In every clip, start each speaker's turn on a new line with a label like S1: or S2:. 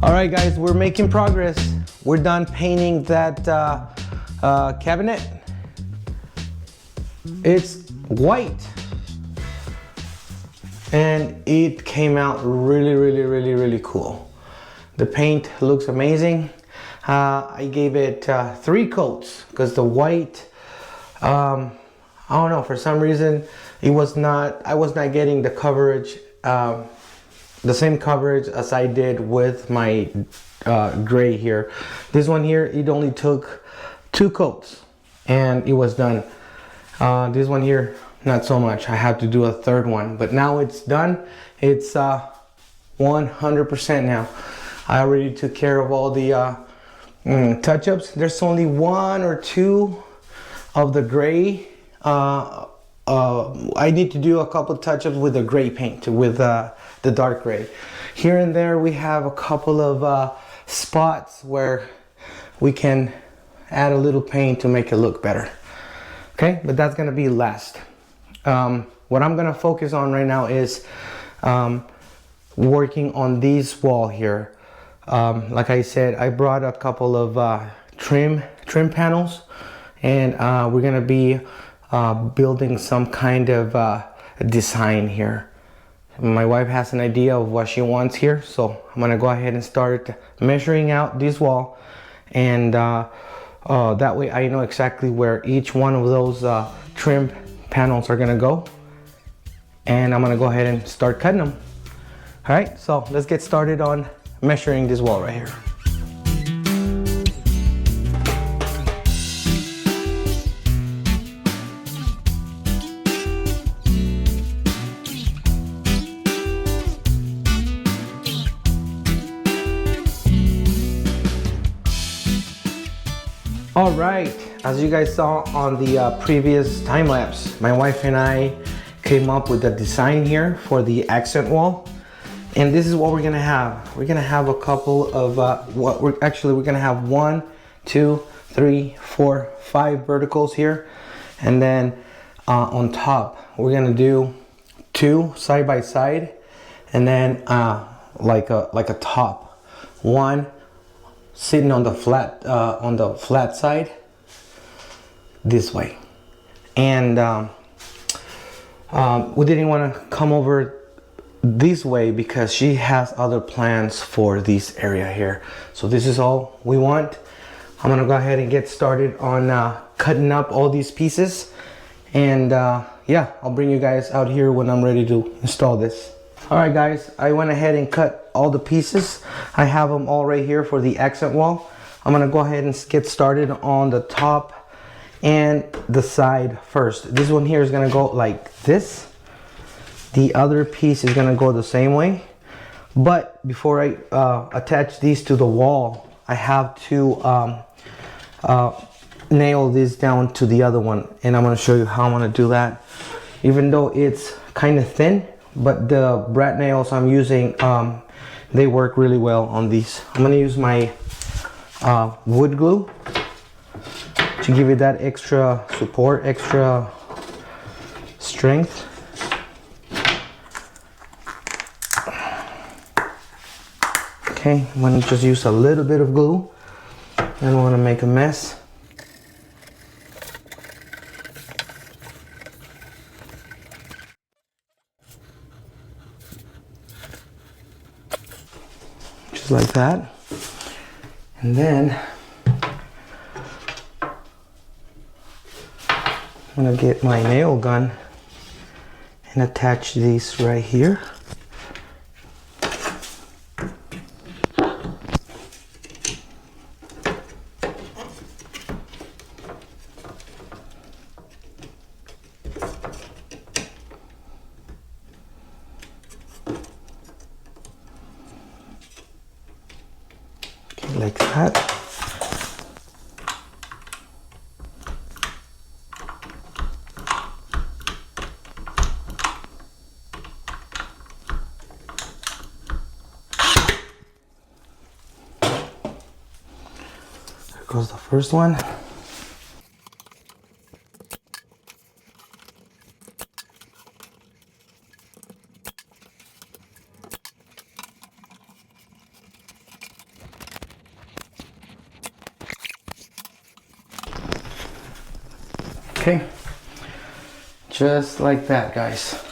S1: All right, guys, we're making progress. We're done painting that cabinet. It's white. And it came out really cool. The paint looks amazing. I gave it 3 coats because the white, I don't know, for some reason I was not getting the coverage, the same coverage as I did with my gray here. This one here, it only took 2 coats and it was done. This one here, not so much. I have to do a 3rd one, but now it's done. It's 100% now. I already took care of all the touch-ups. There's only 1 or 2 of the gray. I need to do a couple touch-ups with the gray paint, with the dark gray. Here and there we have a couple of spots where we can add a little paint to make it look better. Okay, but that's gonna be last. What I'm gonna focus on right now is working on this wall here. Like I said, I brought a couple of trim panels, and we're gonna be building some kind of design here. My wife has an idea of what she wants here, so I'm gonna go ahead and start measuring out this wall, and that way I know exactly where each one of those trim panels are gonna go, and I'm gonna go ahead and start cutting them. All right, so let's get started on measuring this wall right here. All right, as you guys saw on the previous time lapse, my wife and I came up with a design here for the accent wall, and this is what we're gonna have. We're gonna have a couple of we're gonna have 1, 2, 3, 4, 5 verticals here, and then on top we're gonna do 2 side by side, and then like a top, 1 sitting on the flat side this way. And we didn't want to come over this way because she has other plans for this area here. So this is all we want. I'm gonna go ahead and get started on cutting up all these pieces, and yeah, I'll bring you guys out here when I'm ready to install this. All right, guys, I went ahead and cut all the pieces. I have them all right here for the accent wall. I'm gonna go ahead and get started on the top and the side first. This one here is gonna go like this. The other piece is gonna go the same way. But before I attach these to the wall, I have to nail this down to the other one. And I'm gonna show you how I'm gonna do that. Even though it's kind of thin, but the brat nails I'm using, they work really well on these. I'm gonna use my wood glue to give it that extra support, extra strength. Okay, I'm gonna just use a little bit of glue. I don't wanna make a mess. Just like that. And then I'm gonna get my nail gun and attach these right here. Like that. There goes the first one. Okay, just like that, guys.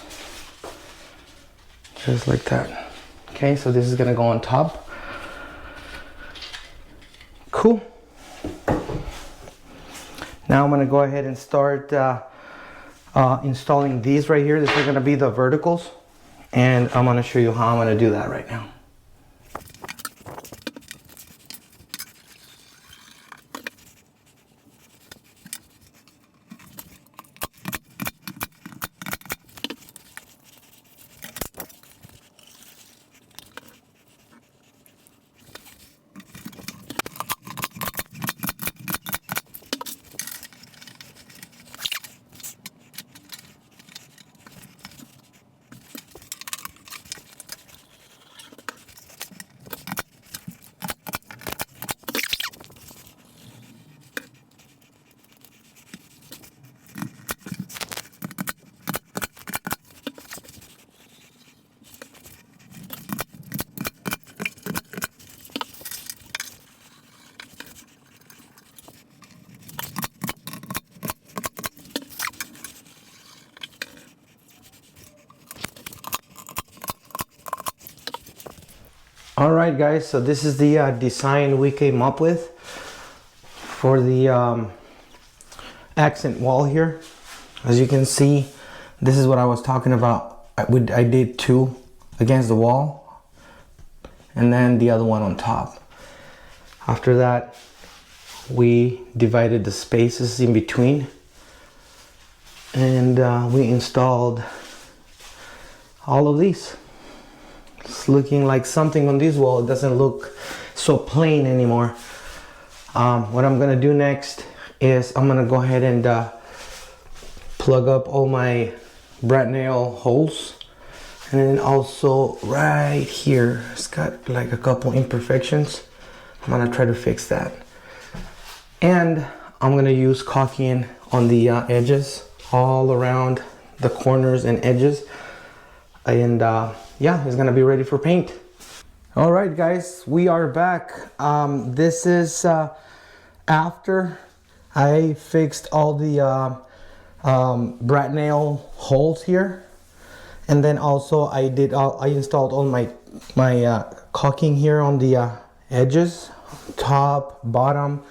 S1: Just like that. Okay, so this is gonna go on top. Cool. Now I'm gonna go ahead and start installing these right here. These are gonna be the verticals, and I'm gonna show you how I'm gonna do that right now. All right, guys, so this is the design we came up with for the accent wall here. As you can see, this is what I was talking about. I did 2 against the wall and then the other one on top. After that, we divided the spaces in between, and we installed all of these. It's looking like something on this wall. It doesn't look so plain anymore. What I'm gonna do next is I'm gonna go ahead and plug up all my brad nail holes, and then also right here it's got like a couple imperfections. I'm gonna try to fix that, and I'm gonna use caulking on the edges all around the corners and edges, and yeah, it's gonna be ready for paint. All right, guys, we are back. This is after I fixed all the brad nail holes here, and then also I installed all my caulking here on the edges, top, bottom.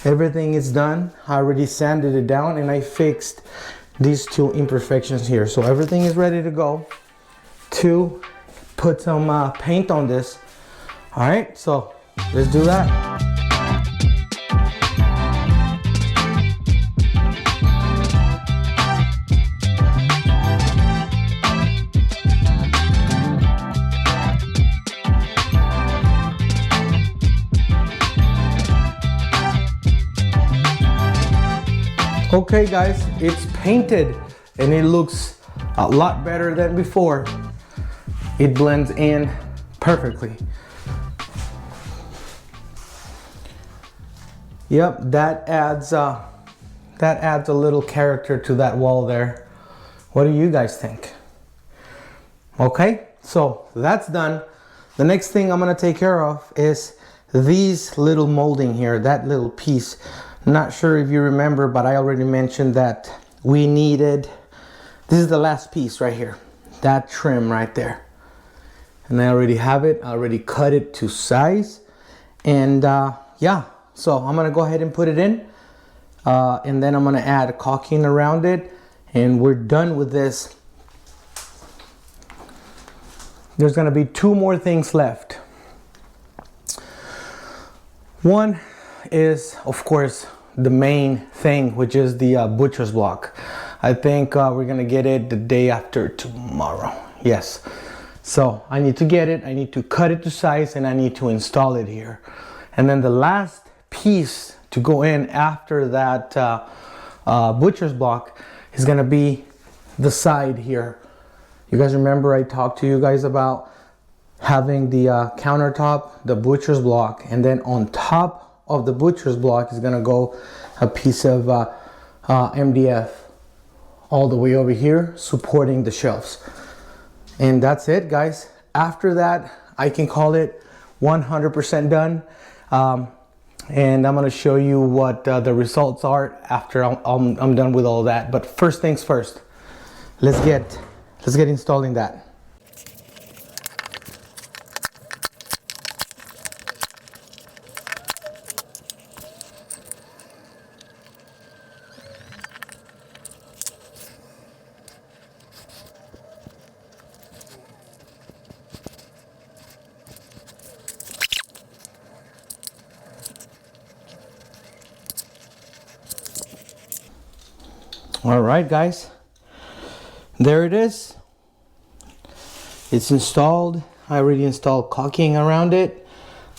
S1: Everything is done. I already sanded it down, and I fixed these 2 imperfections here. So everything is ready to go to put some paint on this. All right, so let's do that. Okay, guys, it's painted and it looks a lot better than before. It blends in perfectly. Yep, that adds a little character to that wall there. What do you guys think? Okay, so that's done. The next thing I'm gonna take care of is these little molding here, that little piece. Not sure if you remember, but I already mentioned that we needed, this is the last piece right here, that trim right there. And I already have it, I already cut it to size. And yeah, so I'm gonna go ahead and put it in. And then I'm gonna add caulking around it, and we're done with this. There's gonna be 2 more things left. One is, of course, the main thing, which is the butcher's block. I think we're gonna get it the day after tomorrow. Yes. So I need to get it, I need to cut it to size, and I need to install it here. And then the last piece to go in after that butcher's block is gonna be the side here. You guys remember I talked to you guys about having the countertop, the butcher's block, and then on top of the butcher's block is gonna go a piece of MDF all the way over here supporting the shelves. And that's it, guys. After that, I can call it 100% done. and I'm gonna show you what the results are after I'm done with all that. But first things first, let's get installing that. All right, guys, there it is. It's installed. I already installed caulking around it.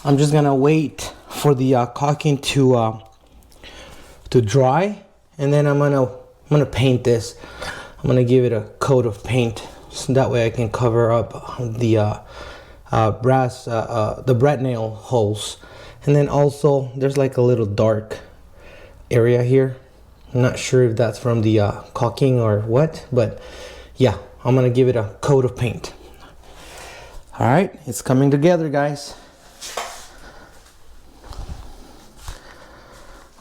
S1: I'm just gonna wait for the caulking to dry, and then I'm gonna paint this. I'm gonna give it a coat of paint, so that way I can cover up the the brat nail holes. And then also there's like a little dark area here. I'm not sure if that's from the caulking or what, but yeah, I'm gonna give it a coat of paint. All right, it's coming together, guys.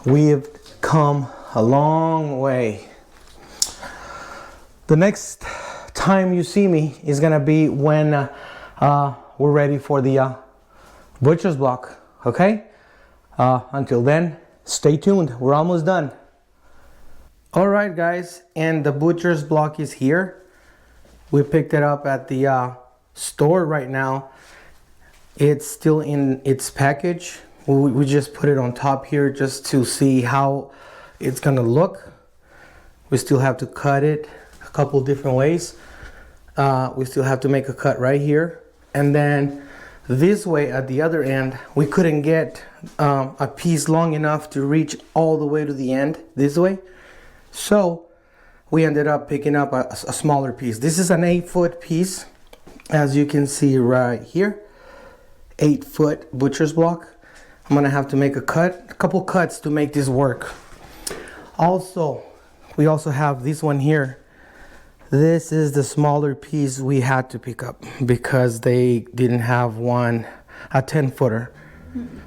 S1: We've come a long way. The next time you see me is gonna be when we're ready for the butcher's block, okay? Until then, stay tuned, we're almost done. All right, guys, and the butcher's block is here. We picked it up at the store right now. It's still in its package. We just put it on top here just to see how it's gonna look. We still have to cut it a couple different ways. We still have to make a cut right here, and then this way at the other end we couldn't get a piece long enough to reach all the way to the end this way. So we ended up picking up a smaller piece. This is an 8-foot piece, as you can see right here. 8-foot butcher's block. I'm gonna have to make a couple cuts to make this work. Also, we also have this one here. This is the smaller piece we had to pick up because they didn't have one, a 10-footer.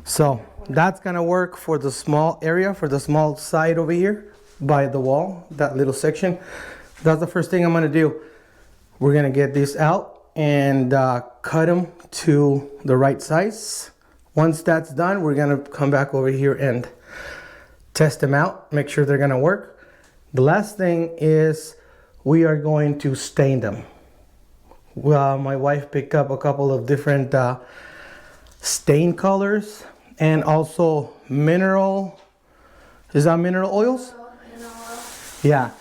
S1: So that's gonna work for the small area, for the small side over here by the wall, that little section. That's the first thing I'm gonna do. We're gonna get this out and cut them to the right size. Once that's done, we're gonna come back over here and test them out, make sure they're gonna work. The last thing is we are going to stain them. Well, my wife picked up a couple of different stain colors and also mineral, is that mineral oils? Yeah,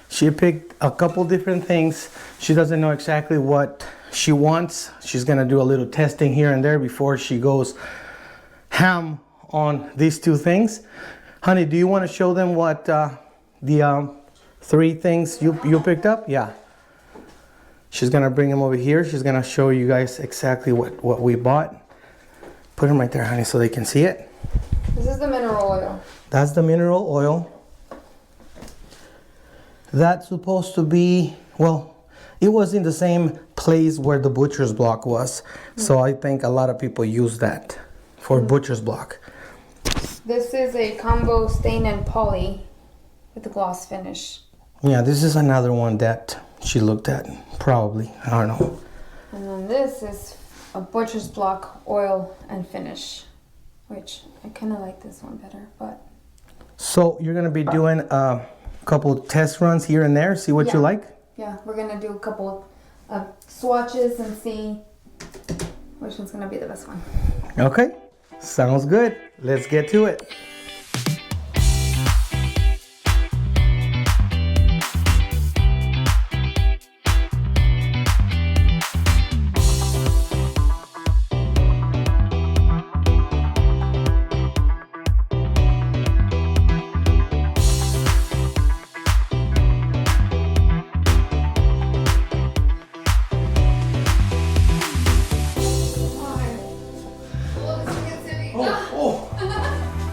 S1: she picked a couple different things. She doesn't know exactly what she wants. She's gonna do a little testing here and there before she goes ham on these two things. Honey, do you want to show them what the 3 things you picked up? Yeah. She's gonna bring them over here. She's gonna show you guys exactly what we bought. Put them right there, honey, so they can see it.
S2: This is the mineral oil.
S1: That's the mineral oil. That's supposed to be, well, it was in the same place where the butcher's block was. So I think a lot of people use that for butcher's block.
S2: This is a combo stain and poly with a gloss finish.
S1: Yeah, this is another one that she looked at, probably. I don't know.
S2: And then this is a butcher's block oil and finish, which I kind of like this one better, but.
S1: So you're gonna be doing a couple test runs here and there, see what you like?
S2: Yeah, we're gonna do a couple of swatches and see which one's gonna be the best one.
S1: Okay, sounds good. Let's get to it.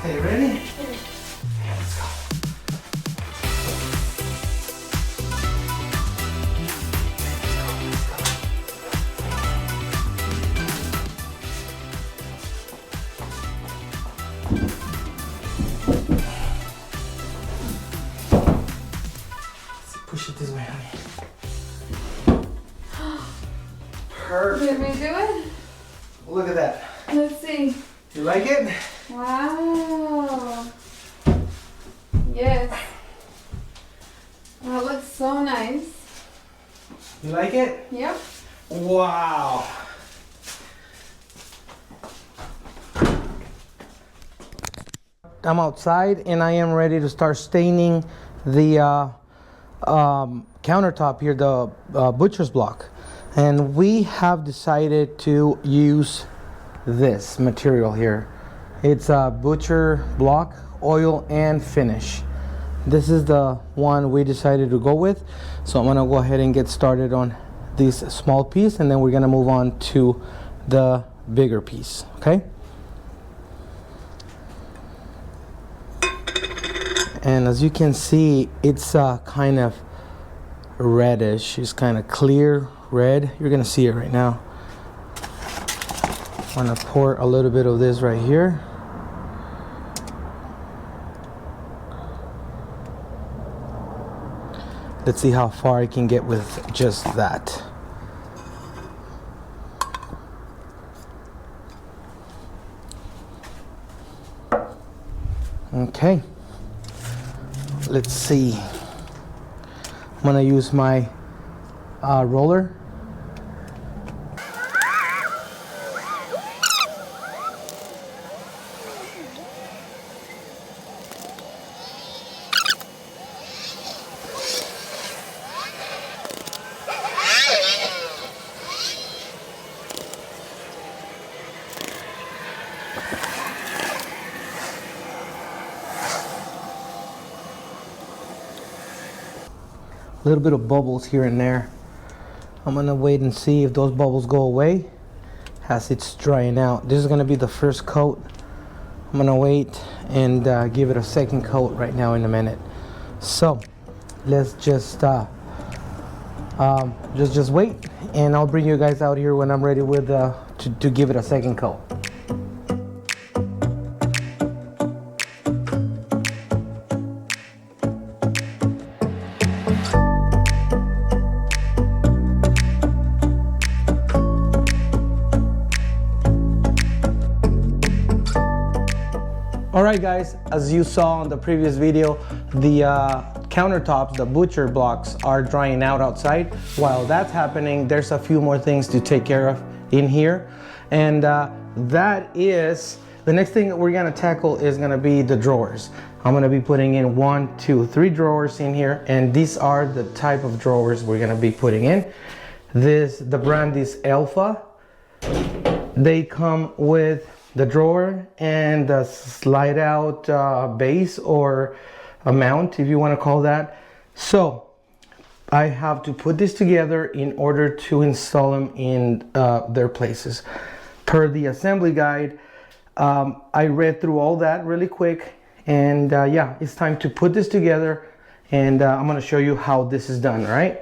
S1: Okay, ready?
S2: Did we do it?
S1: Look at that.
S2: Let's see.
S1: You like it?
S2: Wow. Yes. That looks so nice.
S1: You like it?
S2: Yep.
S1: Wow. I'm outside and I am ready to start staining the countertop here, the butcher's block. And we have decided to use this material here. It's a butcher block, oil and finish. This is the one we decided to go with. So I'm gonna go ahead and get started on this small piece, and then we're gonna move on to the bigger piece, okay? And as you can see, it's kind of reddish. It's kind of clear red. You're gonna see it right now. I'm gonna pour a little bit of this right here. Let's see how far I can get with just that. Okay. Let's see. I'm gonna use my roller. A little bit of bubbles here and there. I'm gonna wait and see if those bubbles go away as it's drying out. This is gonna be the first coat. I'm gonna wait and give it a second coat right now in a minute. So let's just wait, and I'll bring you guys out here when I'm ready with to give it a second coat. Alright guys, as you saw in the previous video, the countertops, the butcher blocks are drying out outside. While that's happening, there's a few more things to take care of in here. And that is, the next thing that we're gonna tackle is gonna be the drawers. I'm gonna be putting in 1, 2, 3 drawers in here, and these are the type of drawers we're gonna be putting in. The brand is Alpha. They come with the drawer and the slide out base, or a mount if you want to call that. So I have to put this together in order to install them in their places. Per the assembly guide, I read through all that really quick, and yeah, it's time to put this together, and I'm going to show you how this is done. All right,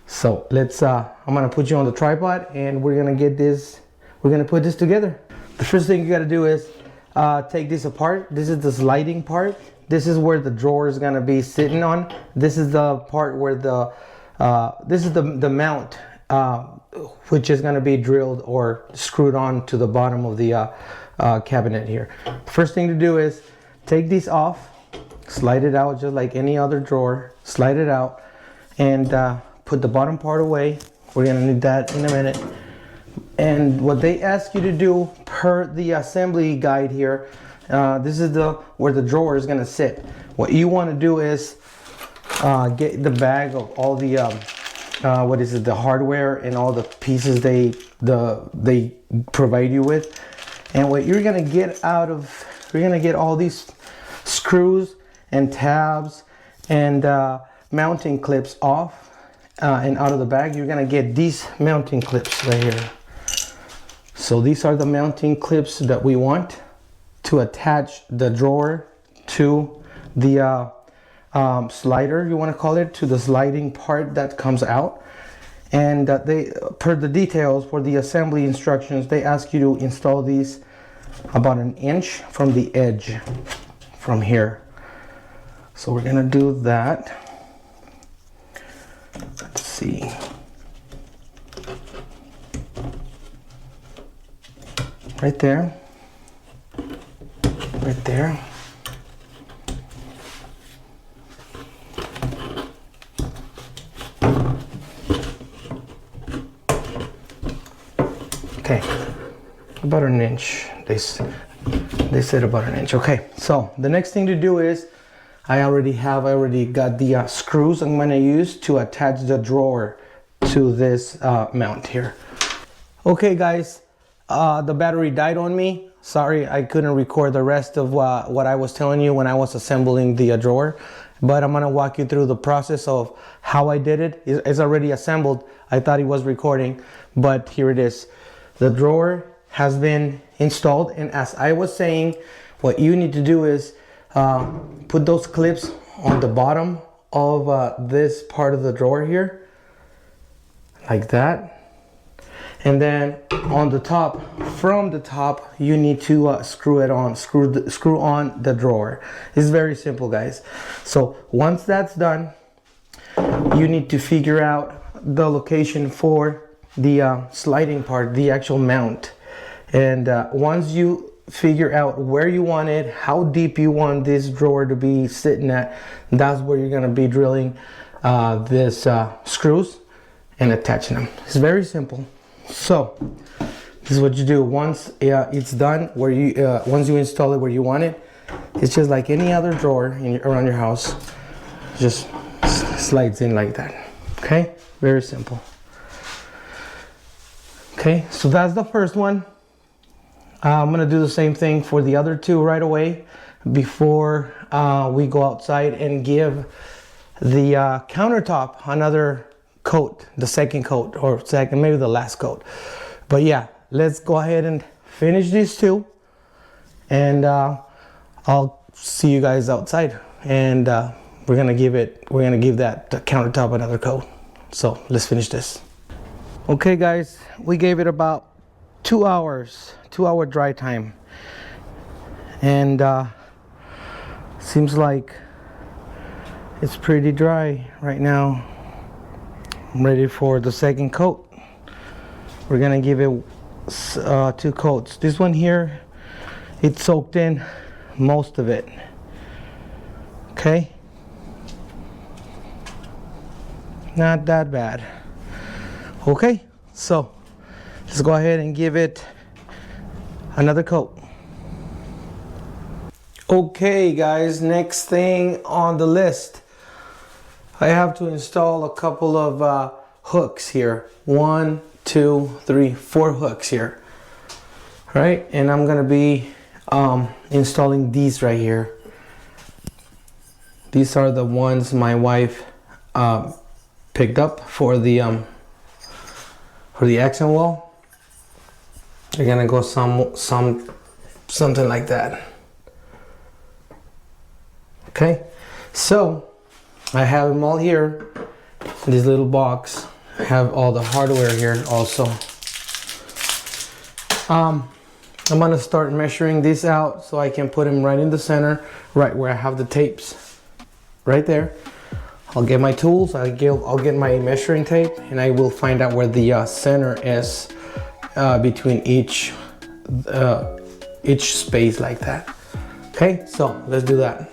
S1: so let's I'm going to put you on the tripod and we're going to put this together. The first thing you got to do is take this apart. This is the sliding part. This is where the drawer is going to be sitting on. This is the part where this is the mount, which is going to be drilled or screwed on to the bottom of the cabinet here. First thing to do is take these off, slide it out just like any other drawer, slide it out, and put the bottom part away. We're going to need that in a minute. And what they ask you to do per the assembly guide here, this is where the drawer is going to sit. What you want to do is get the bag of all the the hardware and all the pieces they provide you with. And what you're going to get you're going to get all these screws and tabs and mounting clips off and out of the bag. You're going to get these mounting clips right here. So these are the mounting clips that we want to attach the drawer to the slider, you want to call it, to the sliding part that comes out. And per the details for the assembly instructions, they ask you to install these about 1 inch from the edge from here. So we're gonna do that. Let's see. right there, right there. Okay, about an inch. They said about an inch. Okay, so the next thing to do is I already got the screws I'm gonna use to attach the drawer to this mount here. Okay guys, the battery died on me. Sorry, I couldn't record the rest of what I was telling you when I was assembling the drawer, but I'm gonna walk you through the process of how I did it. It's already assembled. I thought it was recording, but here it is. The drawer has been installed, and as I was saying, what you need to do is put those clips on the bottom of this part of the drawer here, like that, and then on the top, from the top, you need to screw on the drawer. It's very simple, guys. So once that's done, you need to figure out the location for the sliding part, the actual mount. And once you figure out where you want it, how deep you want this drawer to be sitting at, that's where you're going to be drilling this screws and attaching them. It's very simple. So this is what you do once it's done, where you once you install it where you want it. It's just like any other drawer around your house, just slides in like that. Okay, very simple. Okay, so that's the first one. I'm gonna do the same thing for the other two right away before we go outside and give the countertop another coat, the second coat, or second, maybe the last coat. But yeah, let's go ahead and finish these two, and I'll see you guys outside, and we're gonna give that countertop another coat. So let's finish this. Okay guys, we gave it about 2 hours, 2-hour dry time, and seems like it's pretty dry right now. I'm ready for the second coat. We're gonna give it 2 coats. This one here, it soaked in most of it. Okay, not that bad. Okay, so let's go ahead and give it another coat. Okay guys, next thing on the list, I have to install a couple of hooks here. 1, 2, 3, 4 hooks here. All right, and I'm gonna be installing these right here. These are the ones my wife picked up for the accent wall. They're gonna go something like that. Okay, so I have them all here in this little box. I have all the hardware here also. I'm gonna start measuring these out so I can put them right in the center, right where I have the tapes, right there. I'll get my tools, I'll get my measuring tape, and I will find out where the center is between each space like that. Okay, so let's do that.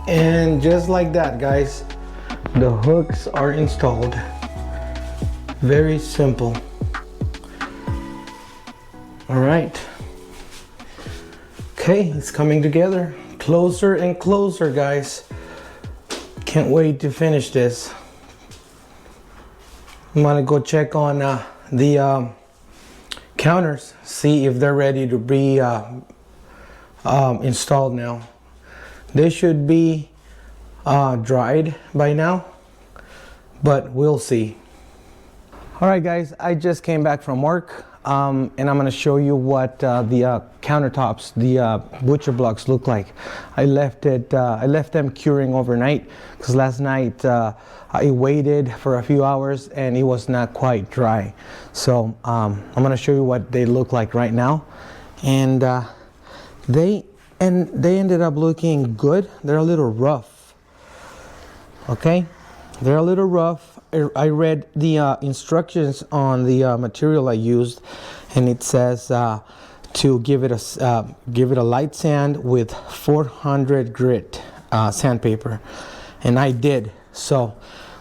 S1: And just like that, guys, the hooks are installed. Very simple. All right. Okay, it's coming together. Closer and closer, guys. Can't wait to finish this. I'm gonna go check on the counters, see if they're ready to be installed now. They should be dried by now, but we'll see. All right, guys, I just came back from work, and I'm gonna show you what the countertops, the butcher blocks look like. I left them curing overnight because last night I waited for a few hours and it was not quite dry. So I'm gonna show you what they look like right now, and they ended up looking good. They're a little rough. Okay, they're a little rough. I read the instructions on the material I used, and it says to give it a light sand with 400 grit sandpaper, and I did. So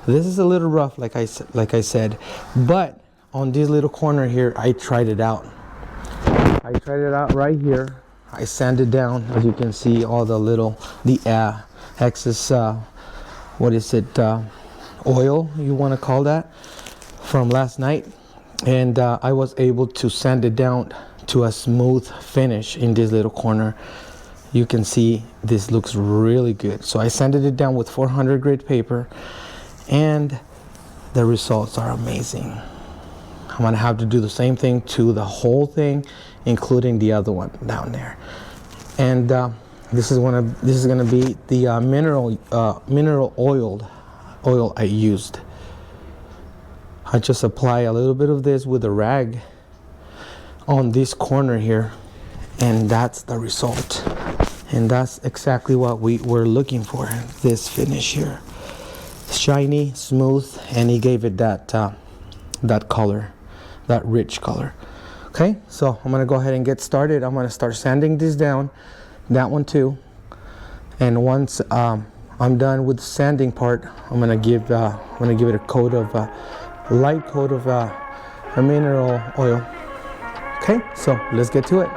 S1: this is a little rough, like I said, but on this little corner here, I tried it out. I tried it out right here. I sanded down, as you can see, all the excess. What is it? Oil, you want to call that, from last night, and I was able to sand it down to a smooth finish in this little corner. You can see this looks really good. So I sanded it down with 400 grit paper, and the results are amazing. I'm gonna have to do the same thing to the whole thing, including the other one down there. And this is gonna be the mineral oil I used. I just apply a little bit of this with a rag on this corner here, and that's the result. And that's exactly what we were looking for, this finish here. Shiny, smooth, and he gave it that color, that rich color. Okay, so I'm gonna go ahead and get started. I'm gonna start sanding this down, that one too, and once I'm done with the sanding part, I'm gonna give it a coat of light coat of a mineral oil. Okay, so let's get to it.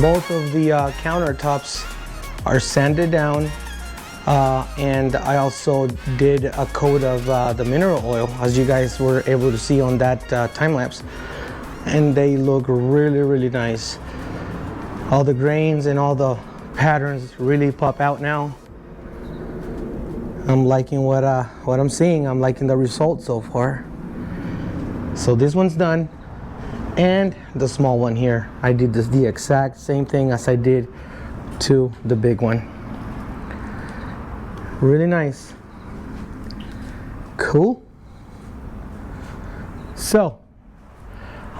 S1: Both of the countertops are sanded down, and I also did a coat of the mineral oil, as you guys were able to see on that time lapse, and they look really nice. All the grains and all the patterns really pop out now. I'm liking what I'm seeing. I'm liking the results so far. So this one's done. And the small one here, I did the exact same thing as I did to the big one. Really nice. Cool. So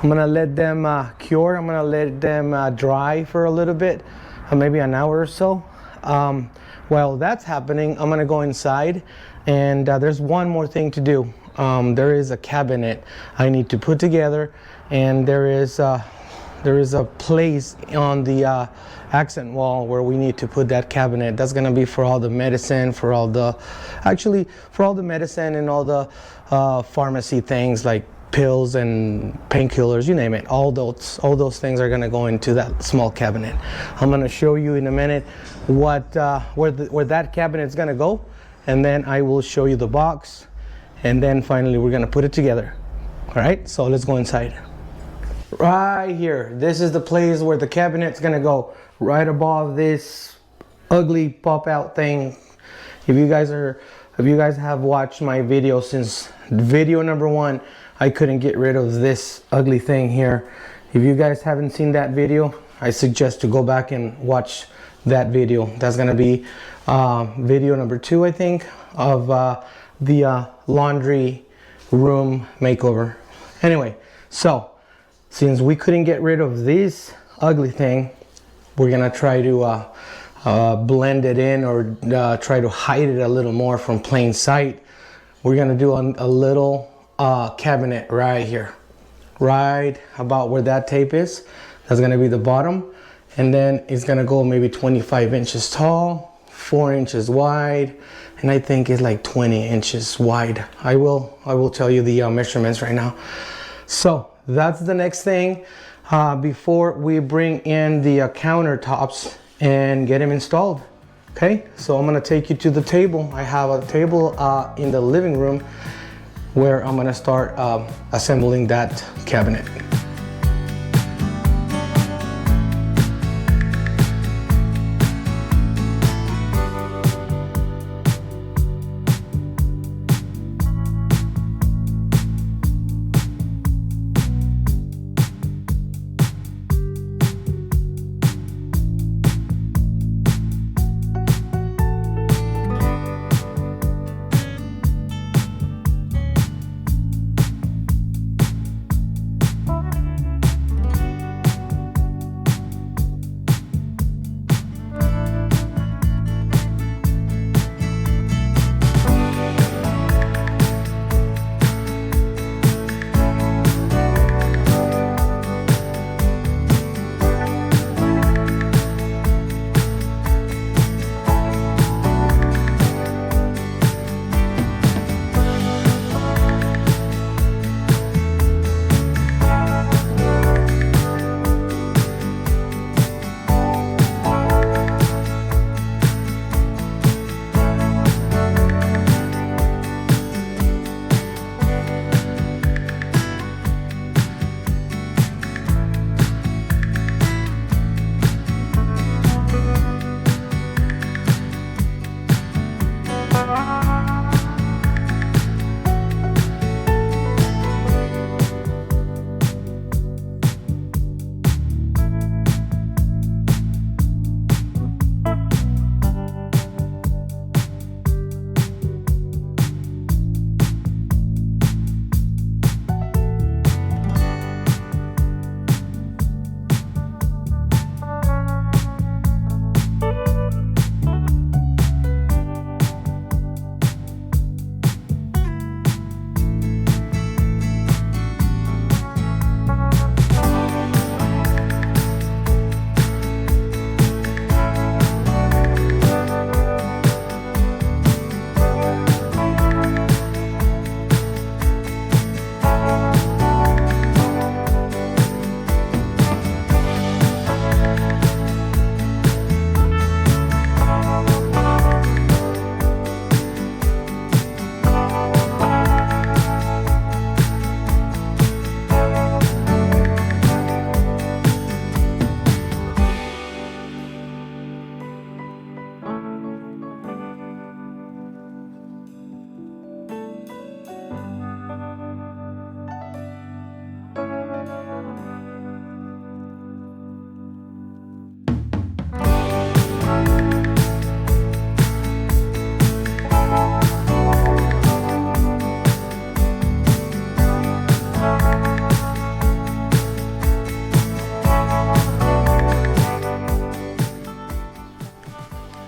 S1: I'm gonna let them cure. I'm gonna let them dry for a little bit, maybe an hour or so. While that's happening, I'm gonna go inside, and there's one more thing to do. There is a cabinet I need to put together, and there is a place on the accent wall where we need to put that cabinet. That's gonna be for all the medicine, for all the medicine and all the pharmacy things like pills and painkillers, you name it. All those things are gonna go into that small cabinet. I'm gonna show you in a minute where that cabinet is gonna go, and then I will show you the box, and then finally we're gonna put it together. All right, so let's go inside. Right here, this is the place where the cabinet's gonna go, right above this ugly pop out thing. If you guys have watched my video since video number 1, I couldn't get rid of this ugly thing here. If you guys haven't seen that video, I suggest to go back and watch that video. That's gonna be video number 2, I think, of the laundry room makeover. Anyway, so since we couldn't get rid of this ugly thing, we're gonna try to blend it in, or try to hide it a little more from plain sight. We're gonna do a little cabinet right here, right about where that tape is. That's gonna be the bottom, and then it's gonna go maybe 25 inches tall, 4 inches wide, and I think it's like 20 inches wide. I will tell you the measurements right now. So that's the next thing before we bring in the countertops and get them installed. Okay, so I'm gonna take you to the table. I have a table in the living room where I'm gonna start assembling that cabinet.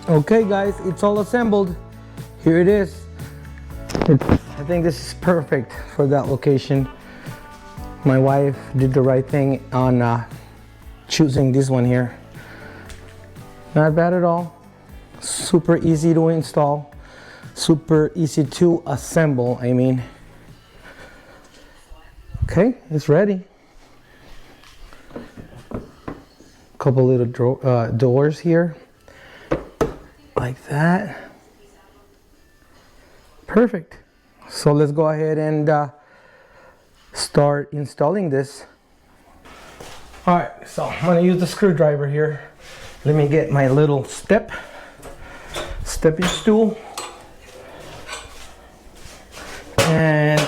S1: Okay guys, it's all assembled. Here it is. I think this is perfect for that location. My wife did the right thing on choosing this one here. Not bad at all. Super easy to install. Super easy to assemble, I mean. Okay, it's ready. Couple little doors here. Like that. Perfect. So let's go ahead and start installing this. All right, so I'm gonna use the screwdriver here. Let me get my little stepping stool. And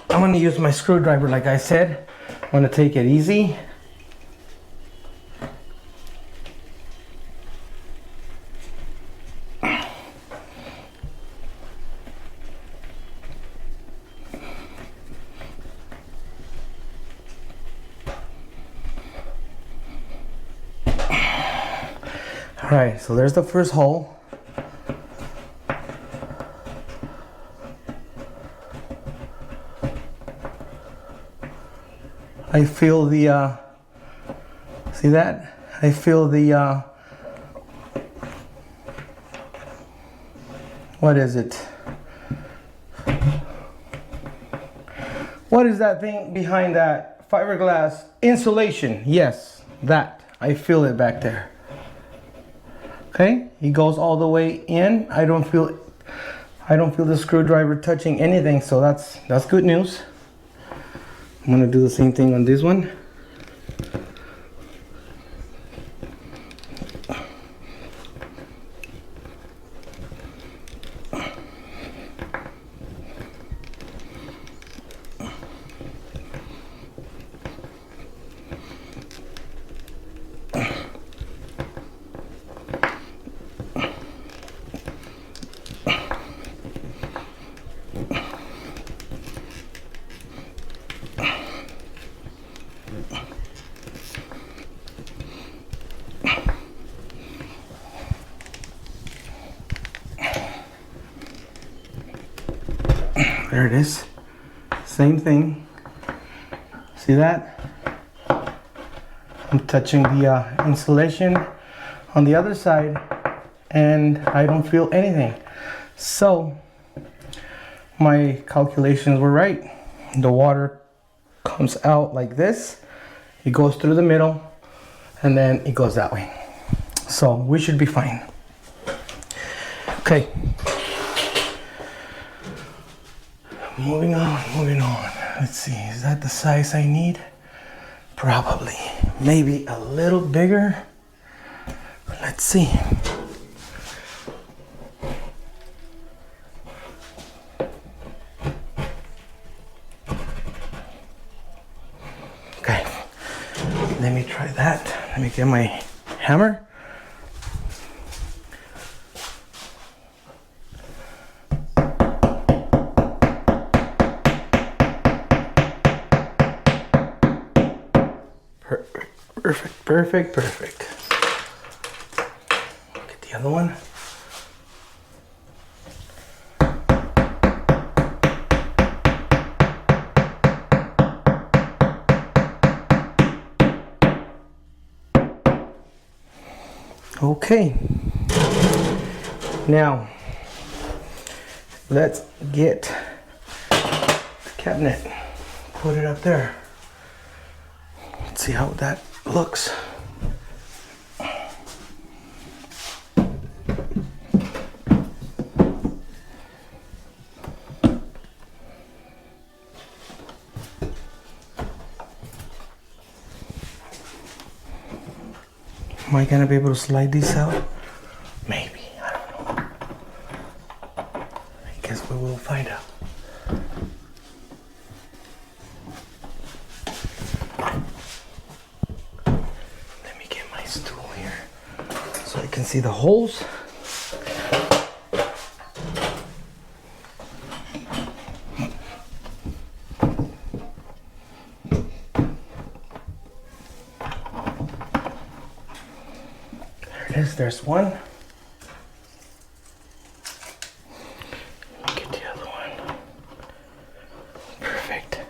S1: I'm gonna use my screwdriver like I said. I'm gonna take it easy. All right, so there's the first hole. I feel the, see that? I feel the what is it? What is that thing behind that fiberglass insulation? Yes, that. I feel it back there. Okay, he goes all the way in. I don't feel the screwdriver touching anything, so that's good news. I'm gonna do the same thing on this one. There it is. Same thing. See that? I'm touching the insulation on the other side and I don't feel anything. So my calculations were right. The water comes out like this. It goes through the middle and then it goes that way. So we should be fine. Okay. Moving on. Let's see, is that the size I need? Probably. Maybe a little bigger. Let's see. Okay, let me try that. Let me get my hammer. Perfect. Get the other one. Okay. Now, let's get the cabinet. Put it up there. Let's see how that looks. Am I gonna be able to slide these out? Maybe, I don't know. I guess we will find out. Let me get my stool here so I can see the holes. There's one. Get the other one. Perfect.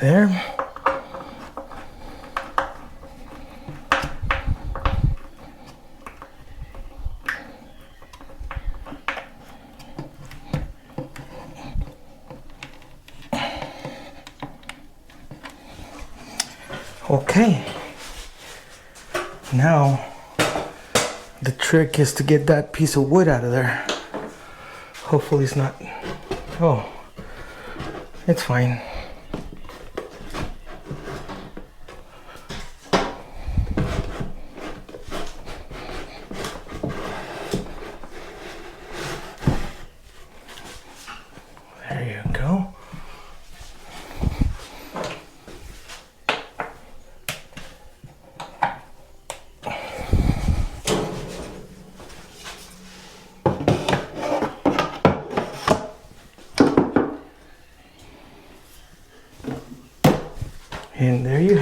S1: There. Okay, now the trick is to get that piece of wood out of there. Hopefully it's not, oh, it's fine. There you go.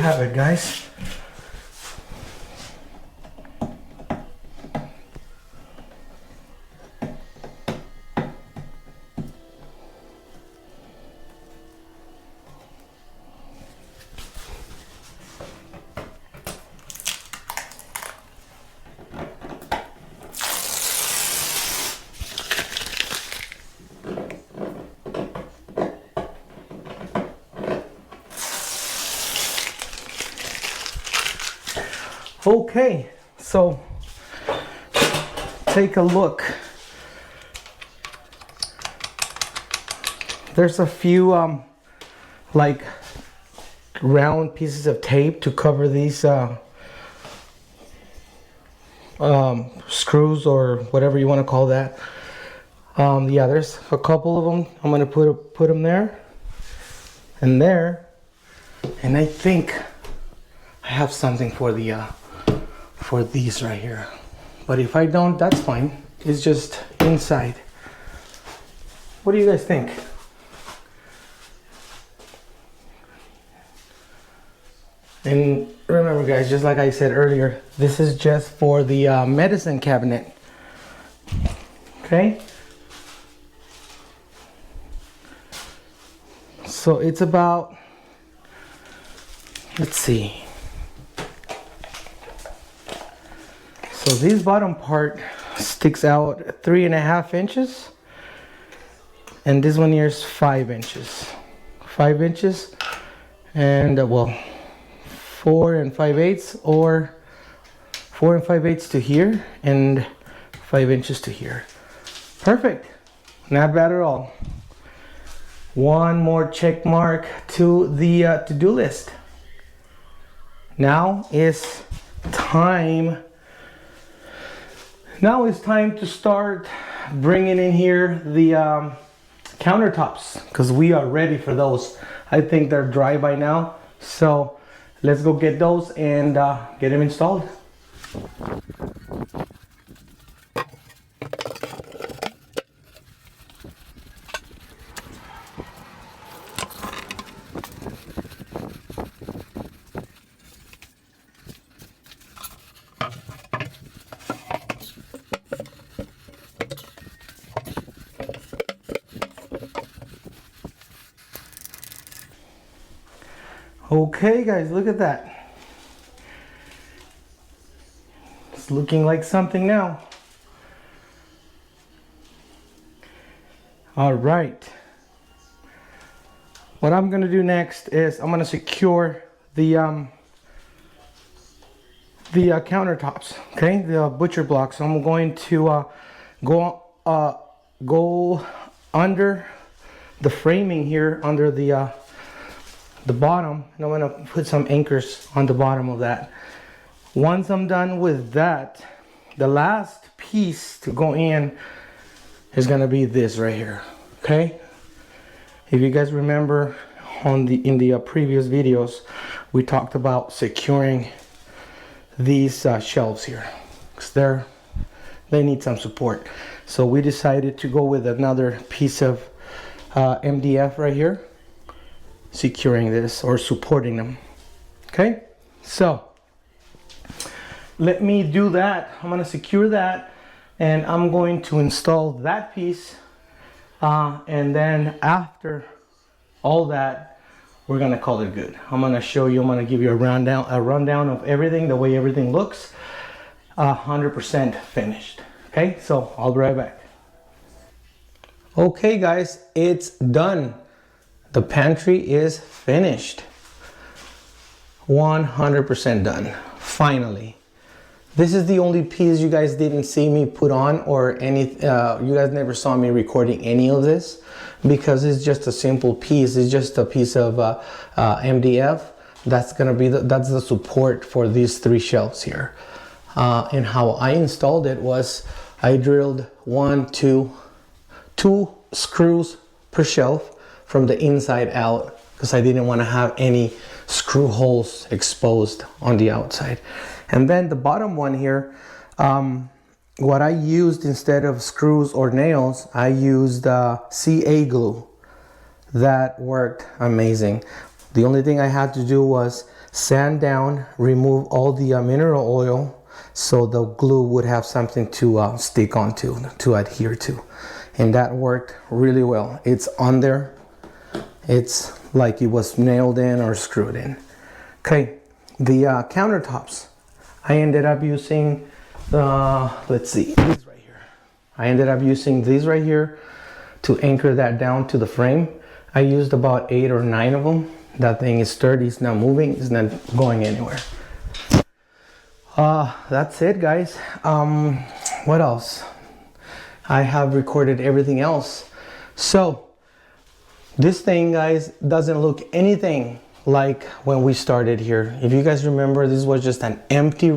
S1: have it, guys. Okay, so take a look. There's a few like round pieces of tape to cover these screws or whatever you want to call that. Yeah, there's a couple of them. I'm gonna put them there and there, and I think I have something for the for these right here. But if I don't, that's fine. It's just inside. What do you guys think? And remember, guys, just like I said earlier, this is just for the medicine cabinet. Okay? So it's about, let's see. So this bottom part sticks out 3.5 inches, and this one here is 5 inches. 5 inches, and well, 4 5/8, or 4 5/8 to here, and 5 inches to here. Perfect. Not bad at all. One more check mark to the to-do list. Now is time. Now it's time to start bringing in here the countertops, because we are ready for those. I think they're dry by now, so let's go get those and get them installed. Okay, guys, look at that. It's looking like something now. All right. What I'm gonna do next is I'm gonna secure the countertops. Okay, the butcher blocks. So I'm going to go under the framing here, under the bottom, and I'm gonna put some anchors on the bottom of that. Once I'm done with that, the last piece to go in is gonna be this right here. Okay, if you guys remember in the previous videos, we talked about securing these shelves here, because they need some support. So we decided to go with another piece of MDF right here, securing this or supporting them. Okay, so let me do that. I'm going to secure that, and I'm going to install that piece, and then after all that, we're going to call it good. I'm going to show you, I'm going to give you a rundown of everything, the way everything looks 100% finished. Okay, so I'll be right back. Okay guys, it's done. The pantry is finished. 100% done. Finally. This is the only piece you guys didn't see me put on, or any, you guys never saw me recording any of this, because it's just a simple piece. It's just a piece of MDF. That's gonna be that's the support for these 3 shelves here. And how I installed it was I drilled 2 screws per shelf from the inside out, because I didn't want to have any screw holes exposed on the outside. And then the bottom one here, what I used instead of screws or nails, I used CA glue. That worked amazing. The only thing I had to do was sand down, remove all the mineral oil, so the glue would have something to stick onto, to adhere to. And that worked really well. It's on there. It's like it was nailed in or screwed in. Okay, the countertops. I ended up using, let's see, these right here. I ended up using these right here to anchor that down to the frame. I used about 8 or 9 of them. That thing is sturdy, it's not moving, it's not going anywhere. That's it, guys. What else? I have recorded everything else. So this thing, guys, doesn't look anything like when we started here. If you guys remember, this was just an empty,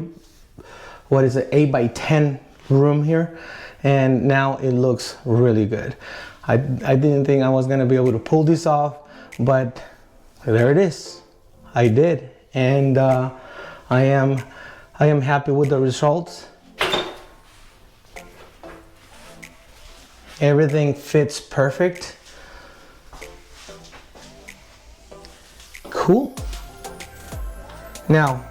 S1: what is it, 8 by 10 room here, and now it looks really good. I didn't think I was gonna be able to pull this off, but there it is. I did, and I am happy with the results. Everything fits perfect. Cool. Now,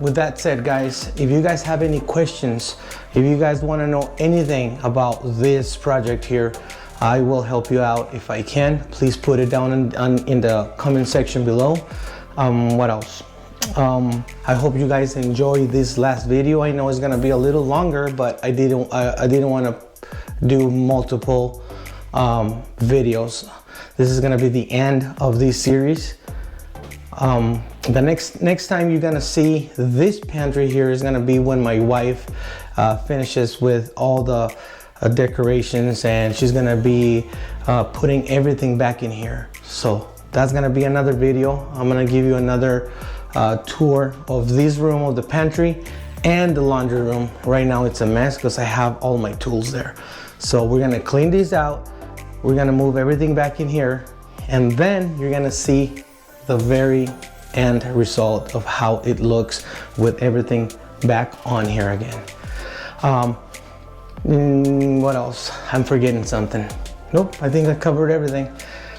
S1: with that said, guys, if you guys have any questions, if you guys want to know anything about this project here, I will help you out if I can. Please put it down in the comment section below. What else? I hope you guys enjoy this last video. I know it's gonna be a little longer, but I didn't want to do multiple videos. This is gonna be the end of this series. The next time you're gonna see this pantry here is gonna be when my wife finishes with all the decorations, and she's gonna be putting everything back in here. So that's gonna be another video. I'm gonna give you another tour of this room, of the pantry and the laundry room. Right now it's a mess because I have all my tools there. So we're gonna clean these out. We're gonna move everything back in here, and then you're gonna see the very end result of how it looks with everything back on here again. What else? I'm forgetting something. Nope, I think I covered everything.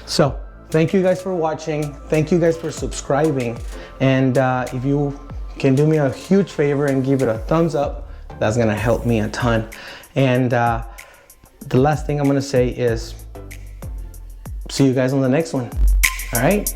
S1: So thank you guys for watching. Thank you guys for subscribing. And if you can do me a huge favor and give it a thumbs up, that's gonna help me a ton. And the last thing I'm gonna say is see you guys on the next one. All right.